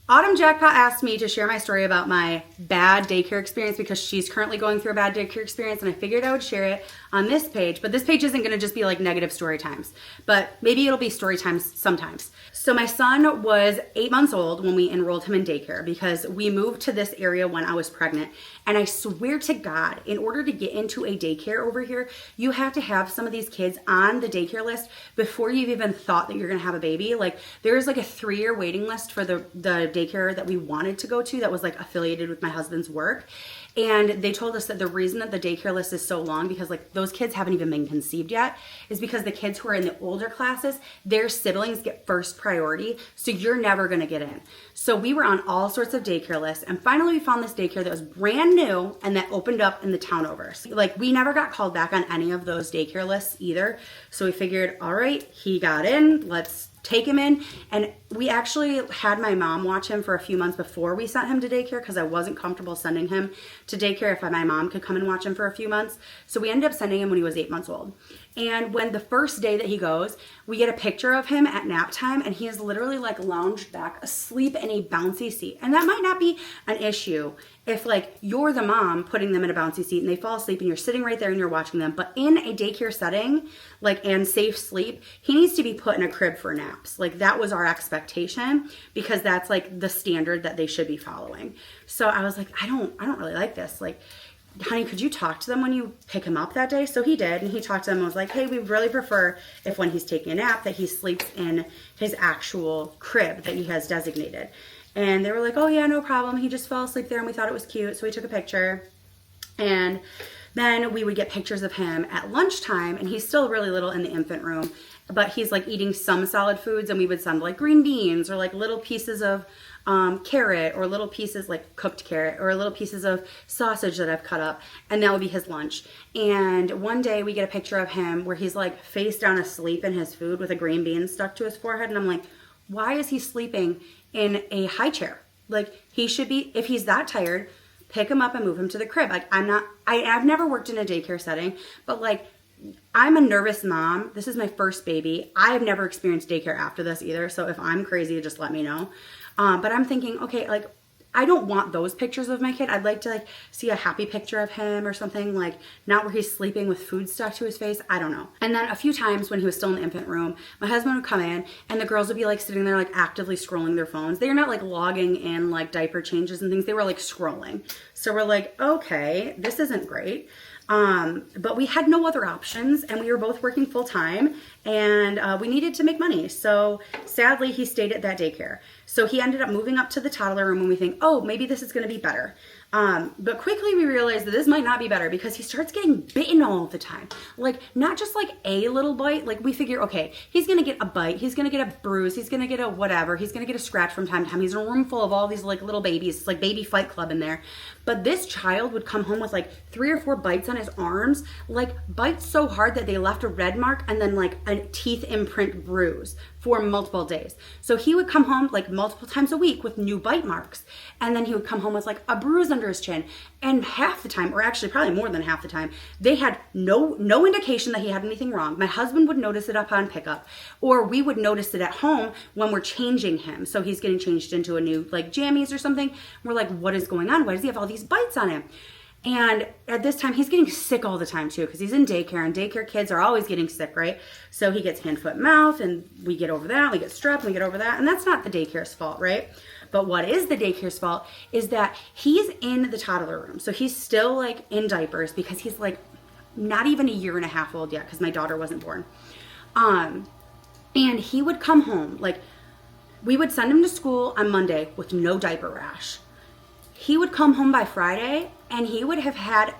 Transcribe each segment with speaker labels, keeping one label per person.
Speaker 1: Autumn Jackpot asked me to share my story about my bad daycare experience because she's currently going through a bad daycare experience, and I figured I would share it on this page. But this page isn't going to just be like negative story times, but maybe it'll be story times sometimes. So my son was 8 months old when we enrolled him in daycare because we moved to this area when I was pregnant. And I swear to God, in order to get into a daycare over here, you have to have some of these kids on the daycare list before you've even thought that you're going to have a baby. Like there's like a 3-year waiting list for the daycare that we wanted to go to that was like affiliated with my husband's work. And they told us that the reason that the daycare list is so long, because like those kids haven't even been conceived yet, is because the kids who are in the older classes, their siblings get first priority. So you're never going to get in. So we were on all sorts of daycare lists. And finally we found this daycare that was brand new and that opened up in the town over. So, like we never got called back on any of those daycare lists either. So we figured, all right, he got in, let's take him in. And we actually had my mom watch him for a few months before we sent him to daycare because I wasn't comfortable sending him to daycare if my mom could come and watch him for a few months. So we ended up sending him when he was 8 months old. And when the first day that he goes, we get a picture of him at nap time and he is literally like lounged back asleep in a bouncy seat. And that might not be an issue if like you're the mom putting them in a bouncy seat and they fall asleep and you're sitting right there and you're watching them. But in a daycare setting, like and safe sleep, he needs to be put in a crib for naps. Like that was our expectation because that's like the standard that they should be following. So I was like, I don't really like this. Like, honey, could you talk to them when you pick him up that day? So he did, and he talked to them and was like, hey, we really prefer if when he's taking a nap that he sleeps in his actual crib that he has designated. And they were like, oh yeah, no problem. He just fell asleep there and we thought it was cute. So we took a picture. And then we would get pictures of him at lunchtime, and he's still really little in the infant room, but he's like eating some solid foods, and we would send like green beans or like little pieces of carrot or little pieces like cooked carrot or little pieces of sausage that I've cut up, and that would be his lunch. And one day we get a picture of him where he's like face down asleep in his food with a green bean stuck to his forehead, and I'm like, why is he sleeping in a high chair? Like he should be, if he's that tired, pick him up and move him to the crib. Like I've never worked in a daycare setting, but like I'm a nervous mom. This is my first baby. I have never experienced daycare after this either. So if I'm crazy, just let me know. But I'm thinking, okay, like I don't want those pictures of my kid. I'd like to like see a happy picture of him or something, like not where he's sleeping with food stuck to his face. I don't know. And then a few times when he was still in the infant room, my husband would come in and the girls would be like sitting there like actively scrolling their phones. They're not like logging in like diaper changes and things. They were like scrolling. So we're like, okay, this isn't great. But we had no other options and we were both working full time and we needed to make money. So sadly, he stayed at that daycare. So he ended up moving up to the toddler room and we think, oh, maybe this is going to be better. But quickly we realized that this might not be better because he starts getting bitten all the time. Like not just like a little bite. Like we figure, okay, he's going to get a bite. He's going to get a bruise. He's going to get a whatever. He's going to get a scratch from time to time. He's in a room full of all these like little babies. It's like baby fight club in there. But this child would come home with like 3 or 4 bites on his arms, like bites so hard that they left a red mark and then like a teeth imprint bruise for multiple days. So he would come home like multiple times a week with new bite marks. And then he would come home with like a bruise under his chin. And half the time, or actually probably more than half the time, they had no indication that he had anything wrong. My husband would notice it upon pickup, or we would notice it at home when we're changing him. So he's getting changed into a new like jammies or something. We're like, what is going on? Why does he have all these bites on him? And at this time, he's getting sick all the time too, because he's in daycare, and daycare kids are always getting sick, right? So he gets hand, foot, mouth, and we get over that, we get strep, and we get over that, and that's not the daycare's fault, right? But what is the daycare's fault is that he's in the toddler room. So he's still like in diapers because he's like not even a year and a half old yet because my daughter wasn't born. And he would come home, like we would send him to school on Monday with no diaper rash. He would come home by Friday and he would have had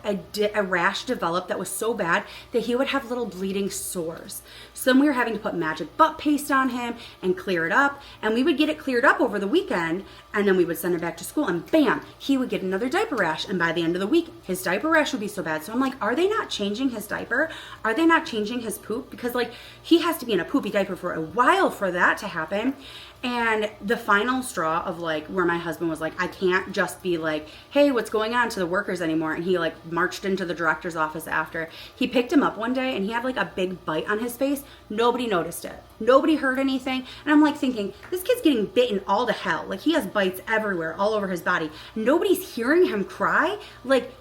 Speaker 1: a rash develop that was so bad that he would have little bleeding sores. So then we were having to put magic butt paste on him and clear it up. And we would get it cleared up over the weekend, and then we would send him back to school, and bam, he would get another diaper rash. And by the end of the week, his diaper rash would be so bad. So I'm like, are they not changing his diaper? Are they not changing his poop? Because like he has to be in a poopy diaper for a while for that to happen. And the final straw of like where my husband was like, I can't just be like, hey, what's going on to the workers anymore. And he like marched into the director's office after. He picked him up one day and he had like a big bite on his face. Nobody noticed it. Nobody heard anything. And I'm like thinking, this kid's getting bitten all to hell. Like he has bites everywhere, all over his body. Nobody's hearing him cry. Like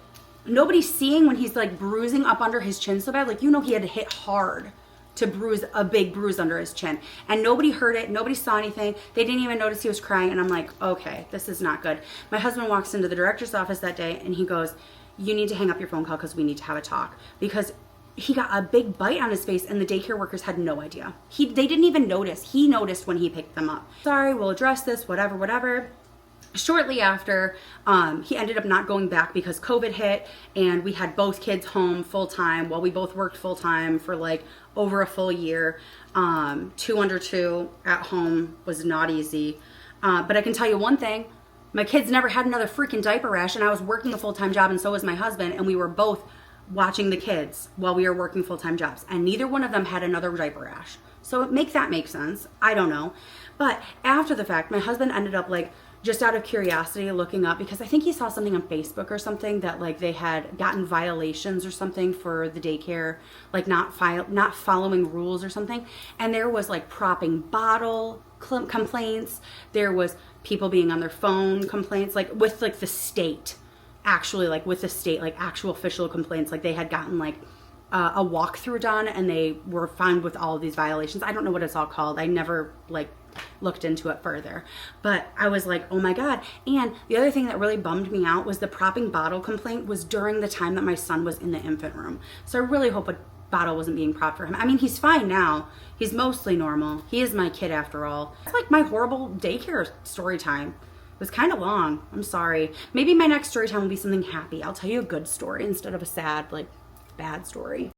Speaker 1: nobody's seeing when he's like bruising up under his chin so bad. Like, you know, he had to hit hard to bruise a big bruise under his chin, and nobody heard it. Nobody saw anything. They didn't even notice he was crying. And I'm like, okay, this is not good. My husband walks into the director's office that day and he goes, you need to hang up your phone call because we need to have a talk, because he got a big bite on his face and the daycare workers had no idea. They didn't even notice. He noticed when he picked them up. Sorry, we'll address this, whatever. Shortly after, he ended up not going back because COVID hit, and we had both kids home full time while we both worked full time for like over a full year. 2 under 2 at home was not easy. But I can tell you one thing, my kids never had another freaking diaper rash, and I was working a full-time job and so was my husband, and we were both watching the kids while we were working full-time jobs, and neither one of them had another diaper rash. So make that make sense. I don't know. But after the fact, my husband ended up like, just out of curiosity, looking up, because I think he saw something on Facebook or something that like they had gotten violations or something for the daycare, like not following rules or something. And there was like propping bottle complaints. There was people being on their phone complaints, like with like the state, actually like with the state, like actual official complaints. Like they had gotten like a walkthrough done and they were found with all of these violations. I don't know what it's all called. I never like looked into it further, but I was like, oh my God. And the other thing that really bummed me out was the propping bottle complaint was during the time that my son was in the infant room. So I really hope a bottle wasn't being propped for him. I mean, he's fine now. He's mostly normal. He is my kid after all. It's like my horrible daycare story time. It was kind of long. I'm sorry. Maybe my next story time will be something happy. I'll tell you a good story instead of a sad, like, bad story.